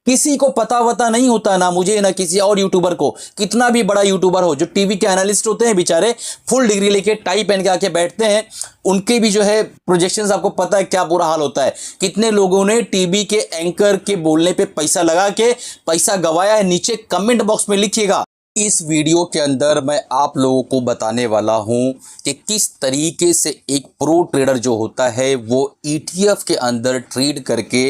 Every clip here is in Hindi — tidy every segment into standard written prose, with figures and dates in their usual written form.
किसी को पता वता नहीं होता, ना मुझे ना किसी और यूट्यूबर को। कितना भी बड़ा यूट्यूबर हो, जो टीवी के एनालिस्ट होते हैं बेचारे, फुल डिग्री लेके टाई पहन के आके बैठते हैं, उनके भी जो है प्रोजेक्शंस आपको पता है क्या बुरा हाल होता है। कितने लोगों ने टीवी के एंकर के बोलने पे पैसा लगा के पैसा गवाया है, नीचे कमेंट बॉक्स में लिखिएगा। इस वीडियो के अंदर मैं आप लोगों को बताने वाला हूं कि किस तरीके से एक प्रो ट्रेडर जो होता है वो ETF के अंदर ट्रेड करके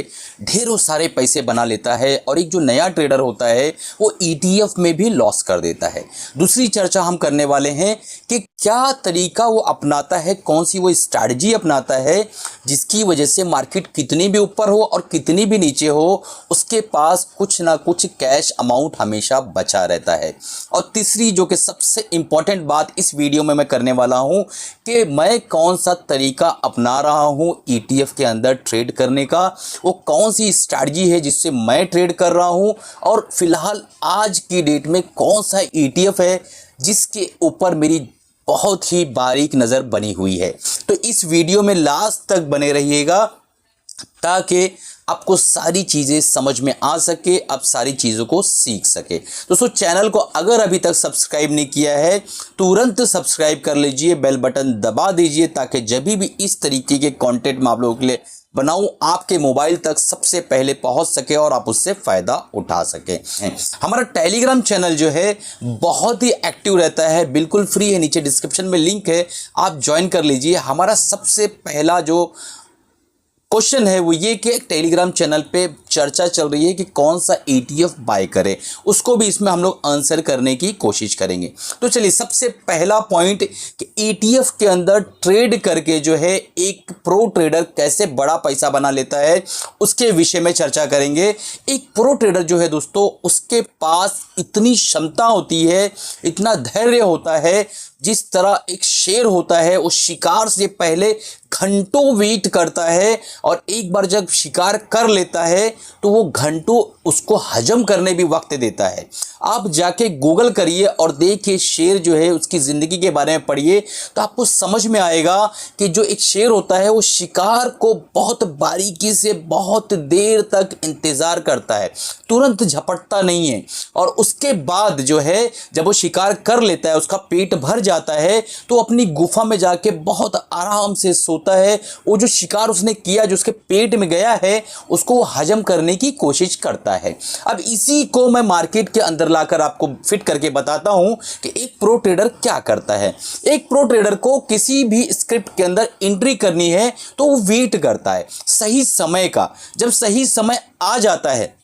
ढेरों सारे पैसे बना लेता है, और एक जो नया ट्रेडर होता है वो ETF में भी लॉस कर देता है। दूसरी चर्चा हम करने वाले हैं कि क्या तरीका वो अपनाता है, कौन सी वो स्ट्रैटेजी अपनाता है जिसकी वजह से मार्केट कितनी भी ऊपर हो और कितनी भी नीचे हो, उसके पास कुछ ना कुछ कैश अमाउंट हमेशा बचा रहता है। और तीसरी जो कि सबसे इंपॉर्टेंट बात इस वीडियो में मैं करने वाला हूं कि मैं कौन सा तरीका अपना रहा हूं ETF के अंदर ट्रेड करने का, वो कौन सी स्ट्रैटेजी है जिससे मैं ट्रेड कर रहा हूं, और फिलहाल आज की डेट में कौन सा ETF है जिसके ऊपर मेरी बहुत ही बारीक नज़र बनी हुई है। तो इस वीडियो में लास्ट तक बने रहिएगा ताकि आपको सारी चीज़ें समझ में आ सके, आप सारी चीज़ों को सीख सके। दोस्तों, चैनल को अगर अभी तक सब्सक्राइब नहीं किया है तुरंत सब्सक्राइब कर लीजिए, बेल बटन दबा दीजिए ताकि जब भी इस तरीके के कंटेंट मैं आप लोगों के लिए बनाऊं आपके मोबाइल तक सबसे पहले पहुंच सके और आप उससे फ़ायदा उठा सकें। हमारा टेलीग्राम चैनल जो है बहुत ही एक्टिव रहता है, बिल्कुल फ्री है, नीचे डिस्क्रिप्शन में लिंक है, आप ज्वाइन कर लीजिए। हमारा सबसे पहला जो क्वेश्चन है वो ये कि टेलीग्राम चैनल पे चर्चा चल रही है कि कौन सा ETF बाय करें, उसको भी इसमें हम लोग आंसर करने की कोशिश करेंगे। तो चलिए, सबसे पहला पॉइंट कि ETF के अंदर ट्रेड करके जो है एक प्रो ट्रेडर कैसे बड़ा पैसा बना लेता है उसके विषय में चर्चा करेंगे। एक प्रो ट्रेडर जो है दोस्तों, उसके पास इतनी क्षमता होती है, इतना धैर्य होता है, जिस तरह एक शेर होता है उस शिकार से पहले घंटों वेट करता है, और एक बार जब शिकार कर लेता है तो वो घंटों उसको हजम करने भी वक्त देता है। आप जाके गूगल करिए और देखिए शेर जो है उसकी ज़िंदगी के बारे में पढ़िए तो आपको समझ में आएगा कि जो एक शेर होता है वो शिकार को बहुत बारीकी से बहुत देर तक इंतज़ार करता है, तुरंत झपटता नहीं है, और उसके बाद जो है जब वो शिकार कर लेता है, उसका पेट भर जाता है, तो अपनी गुफा में जाके बहुत आराम से सोता है। वो जो शिकार उसने किया, जो उसके पेट में गया है, उसको वो हजम करने की कोशिश करता है। अब इसी को मैं मार्केट के अंदर लाकर आपको फिट करके बताता हूं कि एक प्रो ट्रेडर क्या करता है। एक प्रो ट्रेडर को किसी भी स्क्रिप्ट के अंदर एंट्री करनी है तो वो वेट करता है सही समय का। जब सही समय आ जाता है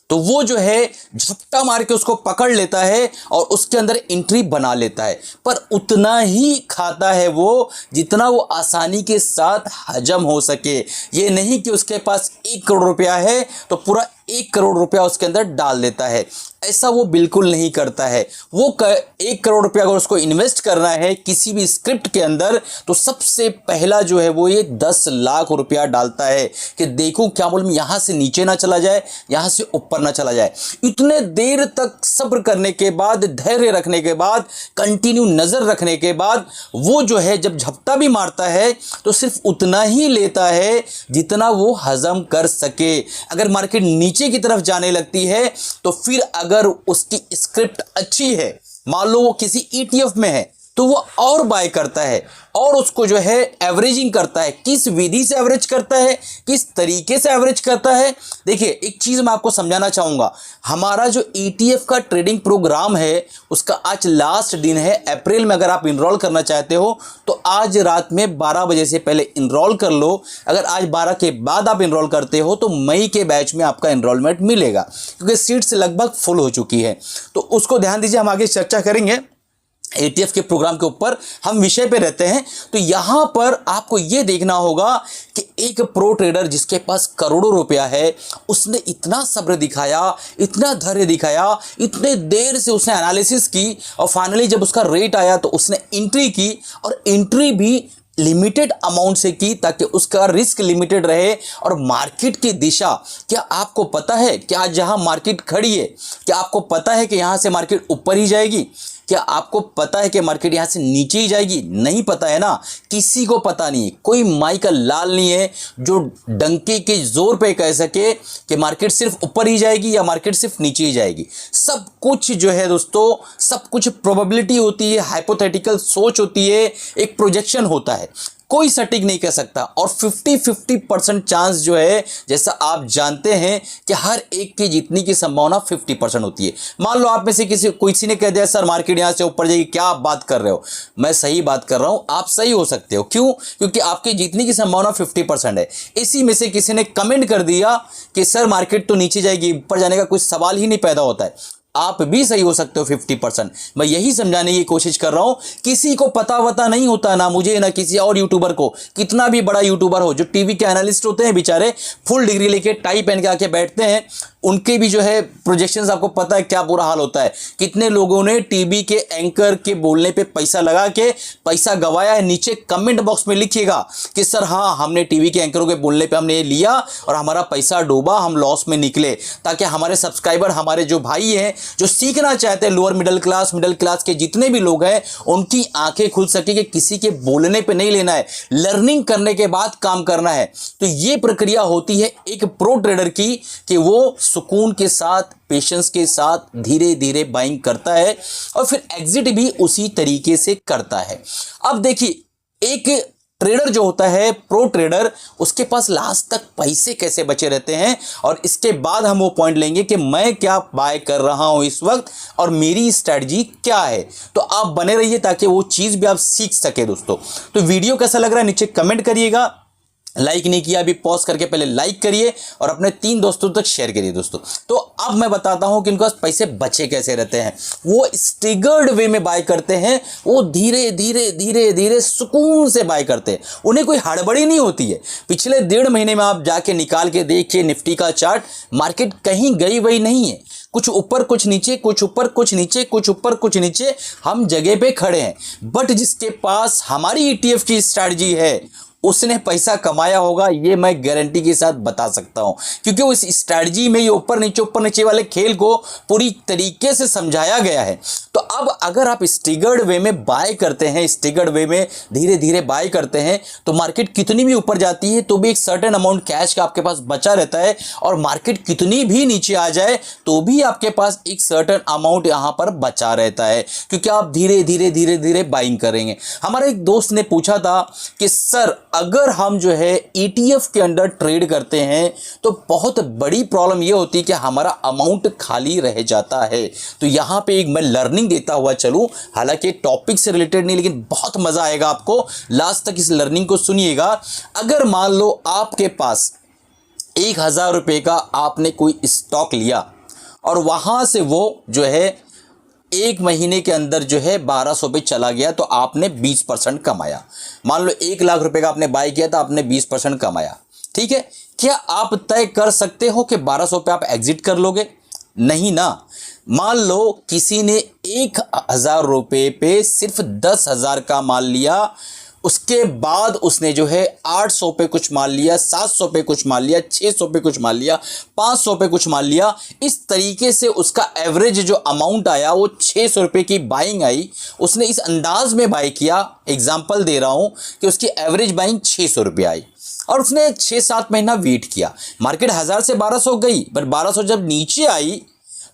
तो वो जो है झपटा मार के उसको पकड़ लेता है और उसके अंदर एंट्री बना लेता है, पर उतना ही खाता है वो जितना वो आसानी के साथ हजम हो सके। ये नहीं कि उसके पास 1 करोड़ रुपया है तो पूरा 1 करोड़ रुपया उसके अंदर डाल देता है, ऐसा वो बिल्कुल नहीं करता है। वो 1 करोड़ रुपया अगर उसको इन्वेस्ट करना है किसी भी स्क्रिप्ट के अंदर तो सबसे पहला जो है वो ये 10 लाख रुपया डालता है कि देखूं क्या बोलूं, यहाँ से नीचे ना चला जाए, यहाँ से ऊपर ना चला जाए। इतने देर तक सब्र करने के बाद, धैर्य रखने के बाद, कंटिन्यू नज़र रखने के बाद वो जो है जब झपटा भी मारता है तो सिर्फ उतना ही लेता है जितना वो हजम कर सके। अगर मार्केट नीचे की तरफ जाने लगती है तो फिर अगर उसकी स्क्रिप्ट अच्छी है, मान लो वो किसी ETF में है, तो वो और बाय करता है और उसको जो है एवरेजिंग करता है। किस विधि से एवरेज करता है, किस तरीके से एवरेज करता है, देखिए एक चीज़ मैं आपको समझाना चाहूँगा। हमारा जो ETF का ट्रेडिंग प्रोग्राम है उसका आज लास्ट दिन है अप्रैल में। अगर आप इनरोल करना चाहते हो तो आज रात में 12 बजे से पहले इनरोल कर लो। अगर आज 12 के बाद आप इनरोल करते हो तो मई के बैच में आपका इनरोलमेंट मिलेगा, क्योंकि सीट्स लगभग फुल हो चुकी है। तो उसको ध्यान दीजिए, हम आगे चर्चा करेंगे ETF के प्रोग्राम के ऊपर, हम विषय पे रहते हैं। तो यहां पर आपको यह देखना होगा कि एक प्रो ट्रेडर जिसके पास करोड़ों रुपया है, उसने इतना सब्र दिखाया, इतना धैर्य दिखाया, इतने देर से उसने एनालिसिस की, और फाइनली जब उसका रेट आया तो उसने एंट्री की, और एंट्री भी लिमिटेड अमाउंट से की ताकि उसका रिस्क लिमिटेड रहे। और मार्केट की दिशा, क्या आपको पता है कि आज जहां मार्केट खड़ी है, क्या आपको पता है कि यहां से मार्केट ऊपर ही जाएगी? क्या आपको पता है कि मार्केट यहां से नीचे ही जाएगी? नहीं पता है ना, किसी को पता नहीं है। कोई माई का लाल नहीं है जो डंके के जोर पे कह सके कि मार्केट सिर्फ ऊपर ही जाएगी या मार्केट सिर्फ नीचे ही जाएगी। सब कुछ जो है दोस्तों, सब कुछ प्रोबेबिलिटी होती है, हाइपोथेटिकल सोच होती है, एक प्रोजेक्शन होता है, कोई सटीक नहीं कह सकता। और 50-50% चांस जो है, जैसा आप जानते हैं कि हर एक की जीतने की संभावना 50% होती है। मान लो आप में से किसी ने कह दिया सर मार्केट यहां से ऊपर जाएगी, क्या आप बात कर रहे हो? मैं सही बात कर रहा हूं, आप सही हो सकते हो। क्यों? क्योंकि आपके जीतने की संभावना 50% है। इसी में से किसी ने कमेंट कर दिया कि सर मार्केट तो नीचे जाएगी, ऊपर जाने का कोई सवाल ही नहीं पैदा होता है। आप भी सही हो सकते हो 50%। मैं यही समझाने की कोशिश कर रहा हूं, किसी को पता नहीं होता, ना मुझे ना किसी और यूट्यूबर को, कितना भी बड़ा यूट्यूबर हो, जो टीवी के एनालिस्ट होते हैं बेचारे, फुल डिग्री लेके टाई पहन के आके बैठते हैं, उनके भी जो है प्रोजेक्शंस आपको पता है क्या बुरा हाल होता है। कितने लोगों ने टीवी के एंकर के बोलने पे पैसा लगा के पैसा गवाया है। नीचे कमेंट बॉक्स में लिखिएगा कि सर हाँ, हमने टीवी के एंकरों के बोलने पे हमने ये लिया और हमारा पैसा डूबा, हम लॉस में निकले, ताकि हमारे सब्सक्राइबर, हमारे जो भाई हैं जो सीखना चाहते हैं, लोअर मिडिल क्लास के जितने भी लोग हैं, उनकी आंखें खुल सके कि किसी के बोलने पे नहीं लेना है, लर्निंग करने के बाद काम करना है। तो ये प्रक्रिया होती है एक प्रो ट्रेडर की कि वो सुकून के साथ, पेशेंस के साथ धीरे धीरे बाइंग करता है और फिर एग्जिट भी उसी तरीके से करता है। अब देखिए, एक ट्रेडर जो होता है, प्रो ट्रेडर, उसके पास लास्ट तक पैसे कैसे बचे रहते हैं, और इसके बाद हम वो पॉइंट लेंगे कि मैं क्या बाय कर रहा हूं इस वक्त और मेरी स्ट्रैटेजी क्या है। तो आप बने रहिए ताकि वो चीज भी आप सीख सके दोस्तों। तो वीडियो कैसा लग रहा है नीचे कमेंट करिएगा। लाइक नहीं किया अभी पॉज करके पहले लाइक करिए और अपने 3 दोस्तों तक शेयर करिए दोस्तों। तो अब मैं बताता हूं कि उनके पास पैसे बचे कैसे रहते हैं। वो स्टिगर्ड वे में बाय करते हैं, वो धीरे धीरे सुकून से बाय करते हैं, उन्हें कोई हड़बड़ी नहीं होती है। पिछले 1.5 महीने में आप जाके निकाल के देखिए निफ्टी का चार्ट, मार्केट कहीं गई वही नहीं है, कुछ ऊपर कुछ नीचे, कुछ ऊपर कुछ नीचे, कुछ ऊपर कुछ नीचे, हम जगह पे खड़े हैं। बट जिसके पास हमारी ETF की स्ट्रैटेजी है, उसने पैसा कमाया होगा, ये मैं गारंटी के साथ बता सकता हूं, क्योंकि उस स्ट्रैटेजी में ये ऊपर नीचे वाले खेल को पूरी तरीके से समझाया गया है। तो अब अगर आप स्टिगर्ड वे में बाय करते हैं, स्टिगर्ड वे में धीरे धीरे बाय करते हैं, तो मार्केट कितनी भी ऊपर जाती है तो भी एक सर्टेन अमाउंट कैश का आपके पास बचा रहता है, और मार्केट कितनी भी नीचे आ जाए तो भी आपके पास एक सर्टेन अमाउंट यहां पर बचा रहता है, क्योंकि आप धीरे धीरे बाइंग करेंगे। हमारे एक दोस्त ने पूछा था कि सर अगर हम जो है ETF के अंडर ट्रेड करते हैं तो बहुत बड़ी प्रॉब्लम ये होती है कि हमारा अमाउंट खाली रह जाता है। तो यहां पे एक मैं लर्निंग देता हुआ चलूं, हालांकि टॉपिक से रिलेटेड नहीं, लेकिन बहुत मजा आएगा आपको, लास्ट तक इस लर्निंग को सुनिएगा। अगर मान लो आपके पास 1000 रुपए का आपने कोई स्टॉक लिया और वहां से वो जो है 1 महीने के अंदर जो है 1200 पे चला गया, तो आपने 20% कमाया। मान लो 1 लाख रुपए का आपने बाय किया था, आपने 20% कमाया, ठीक है। क्या आप तय कर सकते हो कि 1200 पे आप एग्जिट कर लोगे? नहीं ना। मान लो किसी ने 1000 रुपए पे सिर्फ 10,000 का माल लिया, उसके बाद उसने जो है 800 पे कुछ माल लिया, 700 पे कुछ माल लिया, 600 पे कुछ माल लिया, 500 पे कुछ माल लिया। इस तरीके से उसका एवरेज जो अमाउंट आया वो 600 रुपए की बाइंग आई। उसने इस अंदाज में बाय किया, एग्जांपल दे रहा हूं कि उसकी एवरेज बाइंग 600 रुपए आई, और उसने 6-7 महीना वेट किया। मार्केट 1000 से 1200 गई, पर 1200 जब नीचे आई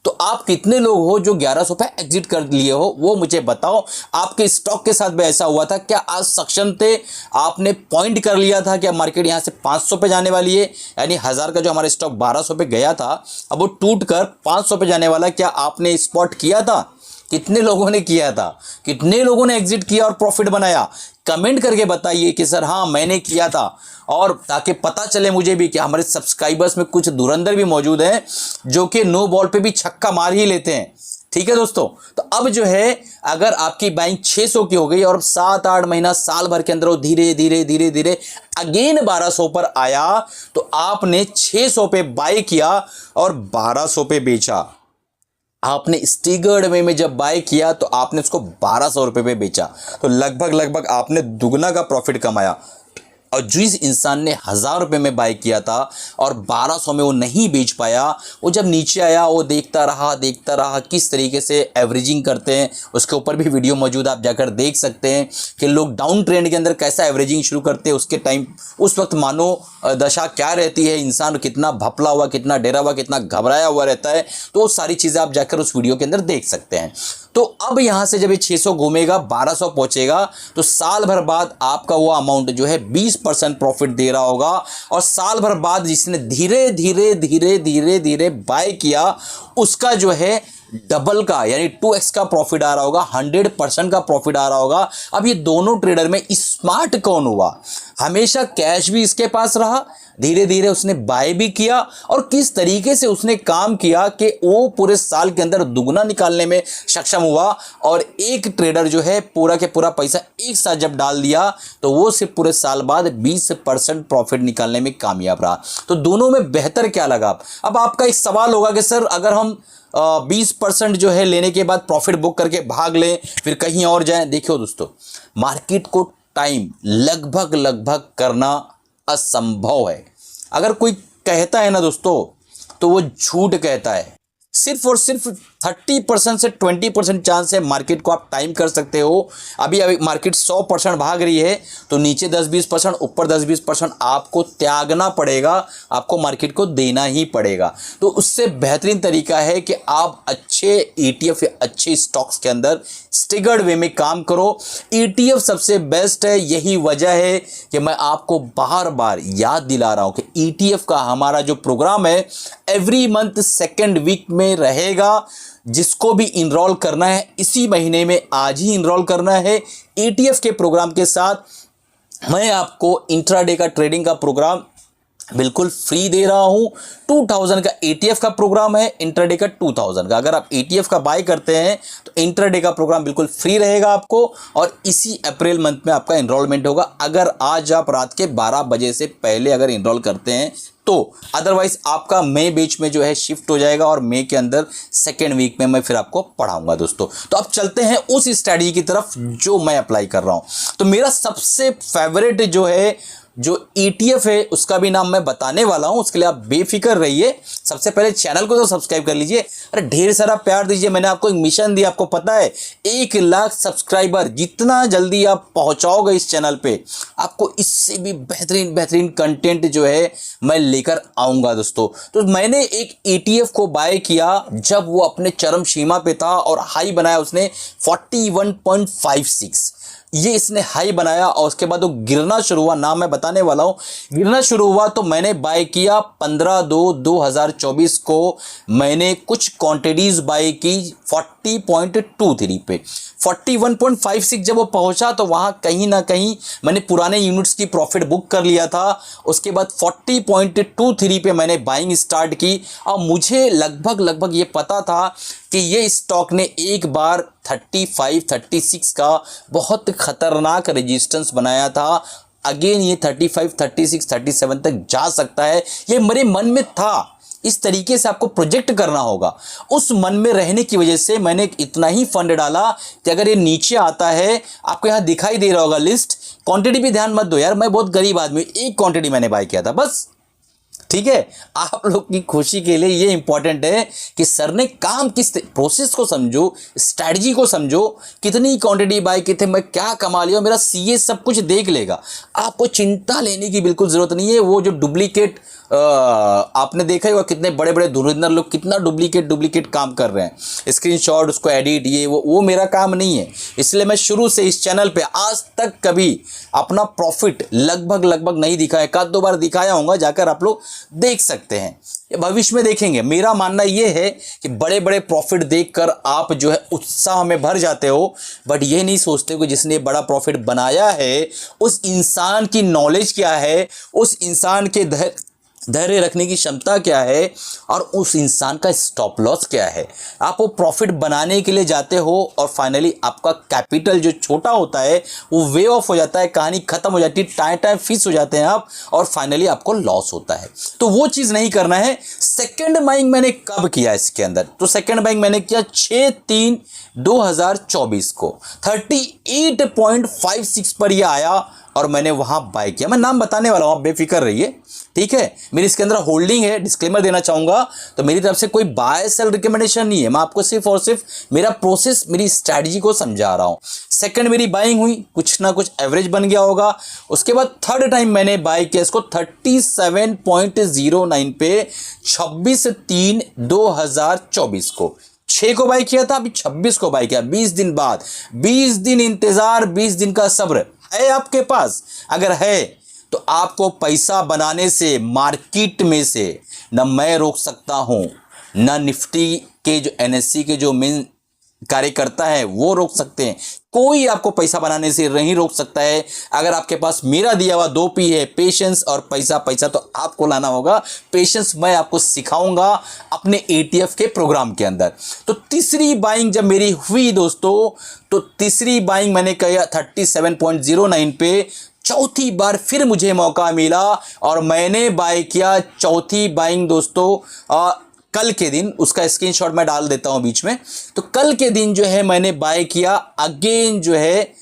तो आप कितने लोग हो जो 1100 पे एग्जिट कर लिए हो, वो मुझे बताओ। आपके स्टॉक के साथ भी ऐसा हुआ था क्या? आज सक्षम थे, आपने पॉइंट कर लिया था कि मार्केट यहां से 500 पे जाने वाली है, यानी 1000 का जो हमारा स्टॉक 1200 पे गया था, अब वो टूट कर 500 पे जाने वाला, क्या आपने स्पॉट किया था? कितने लोगों ने किया था? कितने लोगों ने एग्जिट किया और प्रॉफिट बनाया? कमेंट करके बताइए कि सर हाँ मैंने किया था, और ताकि पता चले मुझे भी कि हमारे सब्सक्राइबर्स में कुछ धुरंधर भी मौजूद हैं जो कि नो बॉल पे भी छक्का मार ही लेते हैं। ठीक है दोस्तों, तो अब जो है अगर आपकी बाइंग 600 की हो गई और 7-8 महीना साल भर के अंदर वो धीरे धीरे अगेन 1200 पर आया, तो आपने 600 पे बाय किया और 1200 पे बेचा। आपने स्टिगर्ड वे में जब बाय किया तो आपने उसको 1200 रुपए पे बेचा, तो लगभग आपने दुगना का प्रॉफिट कमाया। और जिस इंसान ने 1000 रुपये में बाय किया था और 1200 में वो नहीं बेच पाया, वो जब नीचे आया वो देखता रहा किस तरीके से एवरेजिंग करते हैं। उसके ऊपर भी वीडियो मौजूद, आप जाकर देख सकते हैं कि लोग डाउन ट्रेंड के अंदर कैसा एवरेजिंग शुरू करते हैं। उसके टाइम उस वक्त मानो दशा क्या रहती है, इंसान कितना भपला हुआ, कितना डरा हुआ, कितना घबराया हुआ रहता है। तो वो सारी चीज़ें आप जाकर उस वीडियो के अंदर देख सकते हैं। तो अब यहाँ से जब ये 600 घूमेगा, 1200 पहुँचेगा, तो साल भर बाद आपका वो अमाउंट जो है 20% प्रॉफिट दे रहा होगा। और साल भर बाद जिसने धीरे धीरे बाय किया, उसका जो है डबल का यानी 2x का प्रॉफिट आ रहा होगा, 100% का प्रॉफिट आ रहा होगा। अब ये दोनों ट्रेडर में स्मार्ट कौन हुआ? हमेशा कैश भी इसके पास रहा, धीरे धीरे उसने बाय भी किया, और किस तरीके से उसने काम किया कि वो पूरे साल के अंदर दुगना निकालने में सक्षम हुआ। और एक ट्रेडर जो है पूरा के पूरा पैसा एक साथ जब डाल दिया तो वो सिर्फ पूरे साल बाद 20% प्रॉफिट निकालने में कामयाब रहा। तो दोनों में बेहतर क्या लगा? अब आपका एक सवाल होगा कि सर अगर हम 20% जो है लेने के बाद प्रॉफिट बुक करके भाग लें, फिर कहीं और जाएं। देखियो दोस्तों, मार्केट को टाइम लगभग करना असंभव है। अगर कोई कहता है ना दोस्तों, तो वो झूठ कहता है। सिर्फ और सिर्फ 30% से 20% चांस है मार्केट को आप टाइम कर सकते हो। अभी मार्केट 100% भाग रही है, तो नीचे 10-20%, ऊपर 10-20% आपको त्यागना पड़ेगा, आपको मार्केट को देना ही पड़ेगा। तो उससे बेहतरीन तरीका है कि आप अच्छे ETF या अच्छे स्टॉक्स के अंदर स्टिगर्ड वे में काम करो। ETF सबसे बेस्ट है। यही वजह है कि मैं आपको बार बार याद दिला रहा हूं कि ETF का हमारा जो प्रोग्राम है एवरी मंथ सेकेंड वीक में रहेगा। जिसको भी इनरोल करना है इसी महीने में आज ही इनरोल करना है। ETF के प्रोग्राम के साथ मैं आपको इंट्राडे का ट्रेडिंग का प्रोग्राम बिल्कुल फ्री दे रहा हूं। 2000 का ETF का प्रोग्राम है, इंट्राडे का 2000 का। अगर आप ETF का बाय करते हैं तो इंट्राडे का प्रोग्राम बिल्कुल फ्री रहेगा आपको, और इसी अप्रैल मंथ में आपका इनरोलमेंट होगा। अगर आज आप रात के 12 बजे से पहले अगर इनरोल करते हैं तो, अदरवाइज आपका मई बैच में जो है शिफ्ट हो जाएगा, और मई के अंदर सेकेंड वीक में मैं फिर आपको पढ़ाऊंगा दोस्तों। तो अब चलते हैं उस स्ट्रैटेजी की तरफ जो मैं अप्लाई कर रहा हूं। तो मेरा सबसे फेवरेट जो है जो ETF है उसका भी नाम मैं बताने वाला हूं, उसके लिए आप बेफिक्र रहिए। सबसे पहले चैनल को तो सब्सक्राइब कर लीजिए, अरे ढेर सारा प्यार दीजिए। मैंने आपको एक मिशन दिया, आपको पता है 1 लाख सब्सक्राइबर जितना जल्दी आप पहुंचाओगे इस चैनल पे, आपको इससे भी बेहतरीन कंटेंट जो है मैं लेकर आऊंगा दोस्तों। तो मैंने एक ETF को बाय किया जब वो अपने चरम सीमा पे था, और हाई बनाया उसने 41.56। ये इसने हाई बनाया और उसके बाद वो गिरना शुरू हुआ, नाम मैं बताने वाला हूं। गिरना शुरू हुआ तो मैंने बाय किया 15/2/2024 को। मैंने कुछ क्वांटिटीज बाय की 40.23 पे। 41.56 जब वो पहुंचा तो वहां कहीं ना कहीं मैंने पुराने यूनिट्स की प्रॉफिट बुक कर लिया था। उसके बाद 40.23 पे मैंने बाइंग स्टार्ट की, और मुझे लगभग ये पता था कि ये स्टॉक ने एक बार 35-36 का बहुत खतरनाक रेजिस्टेंस बनाया था। अगेन ये 35, 36, 37 तक जा सकता है, ये मेरे मन में था। इस तरीके से आपको प्रोजेक्ट करना होगा। उस मन में रहने की वजह से मैंने इतना ही फंड डाला कि अगर ये नीचे आता है, आपको यहाँ दिखाई दे रहा होगा लिस्ट, क्वांटिटी भी ध्यान मत दो यार, मैं बहुत गरीब आदमी, एक क्वांटिटी मैंने बाय किया था बस, ठीक है। आप लोग की खुशी के लिए ये इंपॉर्टेंट है कि सर ने काम किस प्रोसेस को समझो, स्ट्रैटेजी को समझो, कितनी क्वांटिटी बाय की थे, मैं क्या कमा लिया, मेरा CA सब कुछ देख लेगा। आपको चिंता लेने की बिल्कुल जरूरत नहीं है। वो जो डुप्लीकेट आपने देखा ही होगा, कितने बड़े बड़े धुरंधर लोग कितना डुप्लीकेट काम कर रहे हैं, स्क्रीनशॉट उसको एडिट, ये वो मेरा काम नहीं है। इसलिए मैं शुरू से इस चैनल पे आज तक कभी अपना प्रॉफिट लगभग नहीं दिखाया, एक आध दो बार दिखाया होगा, जाकर आप लोग देख सकते हैं, भविष्य में देखेंगे। मेरा मानना यह है कि बड़े बड़े प्रॉफिट देखकर आप जो है उत्साह में भर जाते हो, बट ये नहीं सोचते कि जिसने बड़ा प्रॉफिट बनाया है उस इंसान की नॉलेज क्या है, उस इंसान के धैर्य रखने की क्षमता क्या है, और उस इंसान का स्टॉप लॉस क्या है। आप वो प्रॉफिट बनाने के लिए जाते हो और फाइनली आपका कैपिटल जो छोटा होता है वो वे ऑफ हो जाता है, कहानी खत्म हो जाती है, टाइम फिक्स हो जाते हैं आप, और फाइनली आपको लॉस होता है। तो वो चीज़ नहीं करना है। सेकेंड बाइंग मैंने कब किया इसके अंदर? तो सेकेंड बाइंग मैंने किया 6/3/2024 को 38.56 पर यह आया, और मैंने वहां बाय किया। मैं नाम बताने वाला हूं, आप बेफिक्र रहिए, ठीक है। मेरी इसके अंदर होल्डिंग है, डिस्क्लेमर देना चाहूंगा। तो मेरी तरफ से कोई बाय सेल रिकमेंडेशन नहीं है, मैं आपको सिर्फ और सिर्फ मेरा प्रोसेस, मेरी स्ट्रैटेजी को समझा रहा हूं। सेकंड मेरी बाइंग हुई, कुछ ना कुछ एवरेज बन गया होगा। उसके बाद थर्ड टाइम मैंने बाय किया इसको 37.09 पे 26/3/2024 को। 6 को बाय किया था, अभी 26 को बाय किया, 20 दिन बाद। 20 दिन इंतजार, 20 दिन का सब्र है आपके पास? अगर है तो आपको पैसा बनाने से मार्केट में से न मैं रोक सकता हूं, न निफ्टी के जो एनएससी के जो मेन कार्यकर्ता है वो रोक सकते हैं। कोई आपको पैसा बनाने से नहीं रोक सकता है। अगर आपके पास मेरा दिया हुआ 2P है, पेशेंस और पैसा। पैसा तो आपको लाना होगा, पेशेंस मैं आपको सिखाऊंगा अपने ETF के प्रोग्राम के अंदर। तो तीसरी बाइंग जब मेरी हुई दोस्तों, तो तीसरी बाइंग मैंने किया 37.09 पे। चौथी बार फिर मुझे मौका मिला और मैंने बाय किया चौथी बाइंग दोस्तों कल के दिन। उसका स्क्रीनशॉट मैं डाल देता हूं बीच में। तो कल के दिन जो है मैंने बाय किया अगेन जो है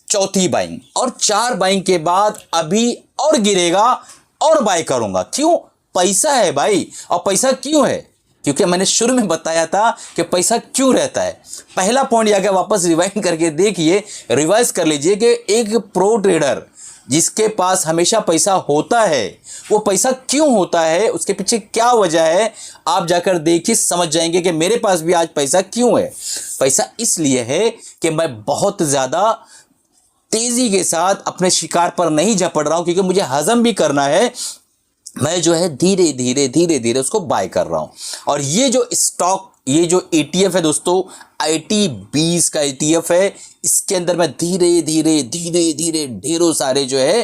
चौथी बाइंग, और 4 बाइंग के बाद अभी और गिरेगा और बाय करूंगा। क्यों? पैसा है भाई। और पैसा क्यों है? क्योंकि मैंने शुरू में बताया था कि पैसा क्यों रहता है। पहला पॉइंट जाके वापस रिवाइंड करके देखिए, रिवाइज कर लीजिए कि एक प्रो ट्रेडर जिसके पास हमेशा पैसा होता है, वो पैसा क्यों होता है, उसके पीछे क्या वजह है, आप जाकर देखिए, समझ जाएंगे कि मेरे पास भी आज पैसा क्यों है। पैसा इसलिए है कि मैं बहुत ज़्यादा तेज़ी के साथ अपने शिकार पर नहीं झपट रहा हूं, क्योंकि मुझे हजम भी करना है। मैं जो है धीरे धीरे उसको बाय कर रहा हूं। और ये जो स्टॉक, ये जो ETF है दोस्तों, IT20 का ETF है, इसके अंदर मैं धीरे धीरे ढेरों सारे जो है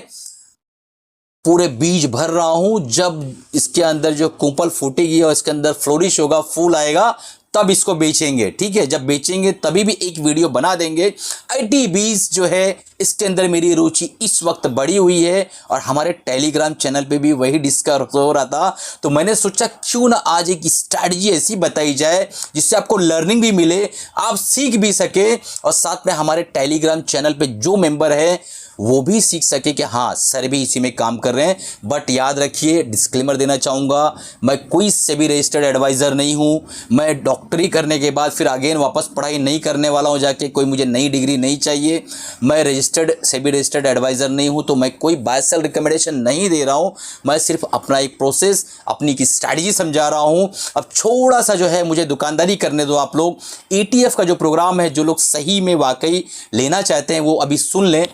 पूरे बीज भर रहा हूं। जब इसके अंदर जो कुंपल फूटेगी और इसके अंदर फ्लोरिश होगा, फूल आएगा, तब इसको बेचेंगे, ठीक है। जब बेचेंगे तभी भी एक वीडियो बना देंगे। IT20 जो है, इसके अंदर मेरी रुचि इस वक्त बढ़ी हुई है और हमारे टेलीग्राम चैनल पे भी वही डिस्कस हो रहा था। तो मैंने सोचा क्यों ना आज एक स्ट्रैटेजी ऐसी बताई जाए जिससे आपको लर्निंग भी मिले, आप सीख भी सके, और साथ में हमारे टेलीग्राम चैनल पे जो मेंबर है वो भी सीख सके कि हाँ सर भी इसी में काम कर रहे हैं। बट याद रखिए, डिस्क्लेमर देना चाहूँगा, मैं कोई सेबी रजिस्टर्ड एडवाइज़र नहीं हूँ। मैं डॉक्टरी करने के बाद फिर अगेन वापस पढ़ाई नहीं करने वाला हूँ जाके, कोई मुझे नई डिग्री नहीं चाहिए। मैं सेबी रजिस्टर्ड एडवाइज़र नहीं हूँ, तो मैं कोई बाय सेल रिकमेंडेशन नहीं दे रहा हूँ। मैं सिर्फ अपना एक प्रोसेस, अपनी की स्ट्रैटेजी समझा रहा हूँ। अब थोड़ा सा जो है मुझे दुकानदारी करने दो आप लोग। ETF का जो प्रोग्राम है, जो लोग सही में वाकई लेना चाहते हैं वो अभी सुन लें।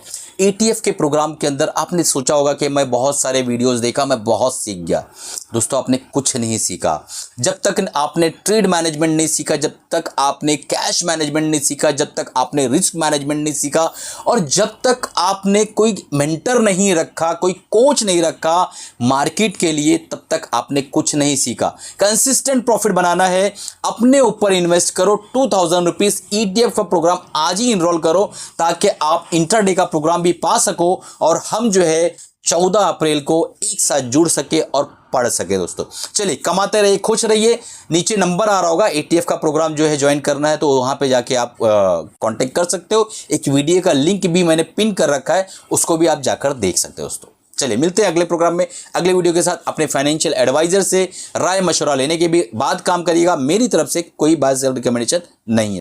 ETF के प्रोग्राम के अंदर आपने सोचा होगा कि मैं बहुत सारे वीडियोस देखा, मैं बहुत सीख गया। दोस्तों, आपने कुछ नहीं सीखा। जब तक आपने ट्रेड मैनेजमेंट नहीं सीखा, जब तक आपने कैश मैनेजमेंट नहीं सीखा, जब तक आपने रिस्क मैनेजमेंट नहीं सीखा, और जब तक आपने कोई मेंटर नहीं रखा, कोई कोच नहीं रखा मार्केट के लिए, तब तक आपने कुछ नहीं सीखा। कंसिस्टेंट प्रॉफिट बनाना है, अपने ऊपर इन्वेस्ट करो। 2000 रुपीज़ ETF का प्रोग्राम आज ही इनरोल करो, ताकि आप इंट्राडे का प्रोग्राम भी पा सको और हम जो है 14 अप्रैल को एक साथ जुड़ सके और पढ़ सके। दोस्तों चलिए, कमाते रहिए, खुश रहिए। नीचे नंबर आ रहा होगा, ETF का प्रोग्राम जो है ज्वाइन करना है तो वहां पे जाके आप कांटेक्ट कर सकते हो। एक वीडियो का लिंक भी मैंने पिन कर रखा है, उसको भी आप जाकर देख सकते हो। दोस्तों चलिए, मिलते हैं अगले प्रोग्राम में, अगले वीडियो के साथ। अपने फाइनेंशियल एडवाइजर से राय मशवरा लेने के बाद काम करिएगा। मेरी तरफ से कोई बाय सेल रिकमेंडेशन नहीं है।